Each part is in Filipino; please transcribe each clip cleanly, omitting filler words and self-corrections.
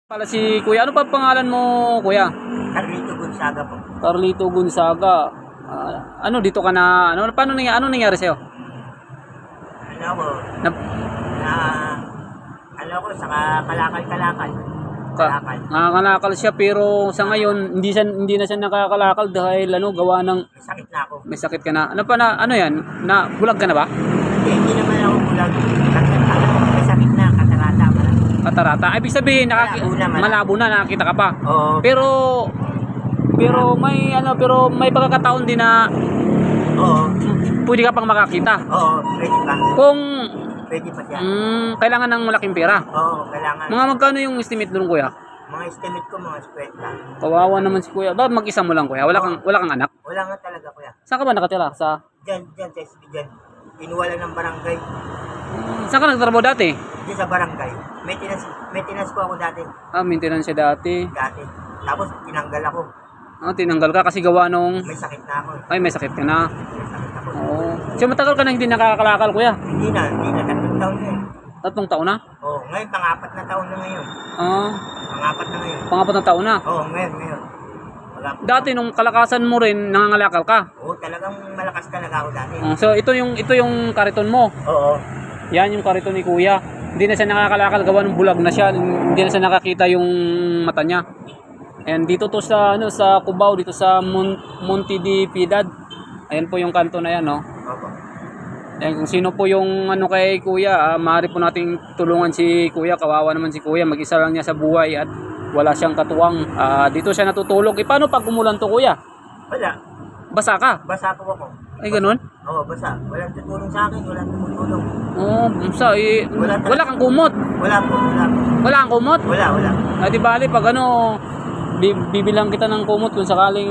Pala si Kuya. Ano pa pangalan mo, Kuya? Carlito Gonzaga po. Carlito Gonzaga. Ano dito ka na paano nangyari sa'yo? Ano ko, Na, na, ano ko, saka kalakal-kalakal. ka, Kalakal. nangangalakal siya pero sa ngayon hindi na siya nakakalakal dahil gawa ng May sakit na ako. may sakit ka na. Ano yan? Na bulag ka na ba? Hindi naman ako bulag. May sakit na, katarata. Katarata. Ibig sabihin malabo na nakakita ka pa. Oo. Pero may pagkakataon din na Oo. pwede ka pang makakita. Oo, pwede pa. Kung Pwede pa siya. kailangan ng malaking pera. Oo, kailangan. Mga magkano yung estimate doon, Kuya? Mga estimate ko, mga 50. Kawawa naman si Kuya. Bakit mag-isa mo lang, Kuya? Wala kang anak? Wala nga talaga, kuya. Saan ka ba nakatira? Sa Diyan, sa SB dyan. Inuwala ng barangay. Saan ka nagtrabaho dati? Diyan sa barangay. Maintenance po ako dati. Maintenance siya dati. Tapos tinanggal ako. Tinanggal ka kasi gawa nung May sakit na ako. ay may sakit ka na. May sakit ako. Oo. So matagal ka na hindi nakakalakal, Kuya? Hindi na. 3 taon na eh. 3 taon na? Oo, ngayon, pang-4 na taon na ngayon. Pang-4 na ngayon. Pang-4 na taon na. Oo, ngayon. Dati nung kalakasan mo rin nangangalakal ka. Oo, talagang malakas talaga ako dati. So ito yung kariton mo. Oo. Yan yung kariton ni Kuya. Hindi na siya nakakalakal gawa ng bulag na siya. Hindi na siya nakakita yung mata niya. And dito to sa Cubao, dito sa Monte de Piedad. Ayan po yung kanto na yan, no. Opo. Ayan, kung sino po yung kay Kuya, maaari po nating tulungan si Kuya. Kawawa naman si Kuya, mag-isa lang niya sa buhay at wala siyang katuwang. Dito siya natutulog. Paano pag umulan to, Kuya? Wala. Basa ka? Basa po ako. Ay, ganun? Oo, basa. Walang tutulong sa akin. Walang tumutulong. Basa. Wala kang kumot? Wala po. Wala kang kumot? Wala. Di bali, pag bibilang kita ng kumot kung sakaling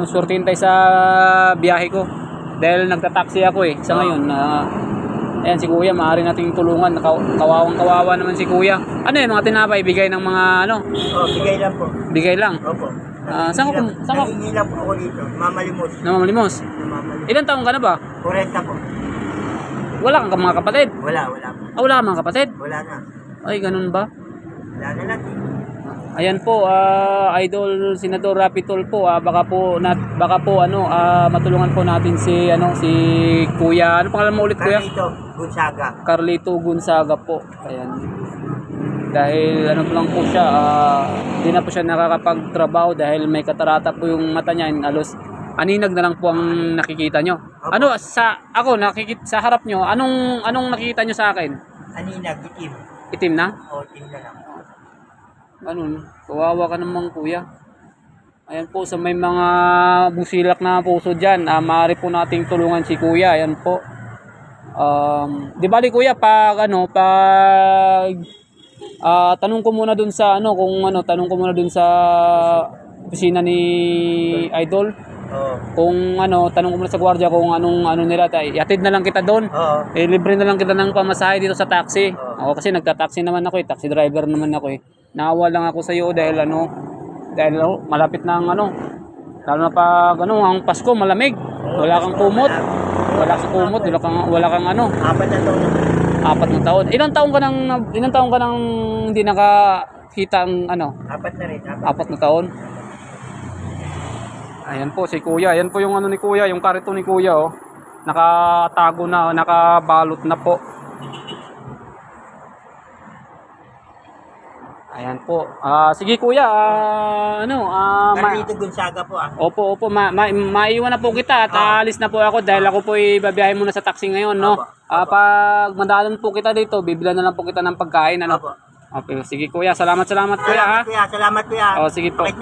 swertihin tayo sa biyahe ko. Dahil nagtataksi ako sa ngayon. Ayan si Kuya, maaari nating tulungan. Kawawang-kawawa naman si Kuya. Ano yan, mga tinapay, bigay ng mga Oo, bigay lang po. Bigay lang? Opo. Saan ka? Nangingi lang po ako dito. Mamalimos. Namamalimos? Ilan taong ka na ba? 40 po. Wala kang mga kapatid? Wala. Wala kang mga kapatid? Wala na. Ay, ganun ba? Wala na natin. Ayan po, Idol Senador Rapi Tulfo, baka po matulungan po natin si Kuya. Ano pangalan mo ulit, Kuya? Carlito Gonzaga. Carlito Gonzaga po. Ayan. Dahil lang po siya, hindi na po siya nakakapagtrabaho dahil may katarata po yung mata niya. Alos aninag na lang po ang nakikita nyo. Sa harap nyo, anong nakikita nyo sa akin? Aninag, itim. Itim na? Oo, itim na lang. Kawawa ka naman, Kuya. Ayan po, sa may mga busilak na puso dyan, maaari po nating tulungan si Kuya. Ayan po. Di bali, Kuya, tanong ko muna dun sa opisina ni Idol. Oo. Kung tanong ko muna sa gwardiya kung anong nila, ihatid na lang kita doon. Oo. Libre na lang kita ng pamasahe dito sa taxi. Oo. Ako kasi nagta-taxi naman ako, taxi driver naman ako . Naawa lang ako sa iyo dahil malapit na ang lalo na pag ang Pasko malamig. Wala kang kumot. Wala kang 4 na taon na. 4 na taon. Ilang taon ka nang hindi nakakita ang 4 na rin. 4 na taon. Ayan po si Kuya. Ayan po yung ni Kuya, yung karito ni Kuya, oh. Nakatago na, nakabalot na po. Ayan po. Sige, Kuya, Carlito Gonzaga po . Opo, maiwan na po kita at aalis na po ako dahil ako po babiyahe muna sa taxi ngayon, no. Pag madalan po kita dito, bibilan na lang po kita ng pagkain, Opo. Okay, sige, Kuya. Salamat, Kuya, ha. Salamat, kuya. Sige po. Bakit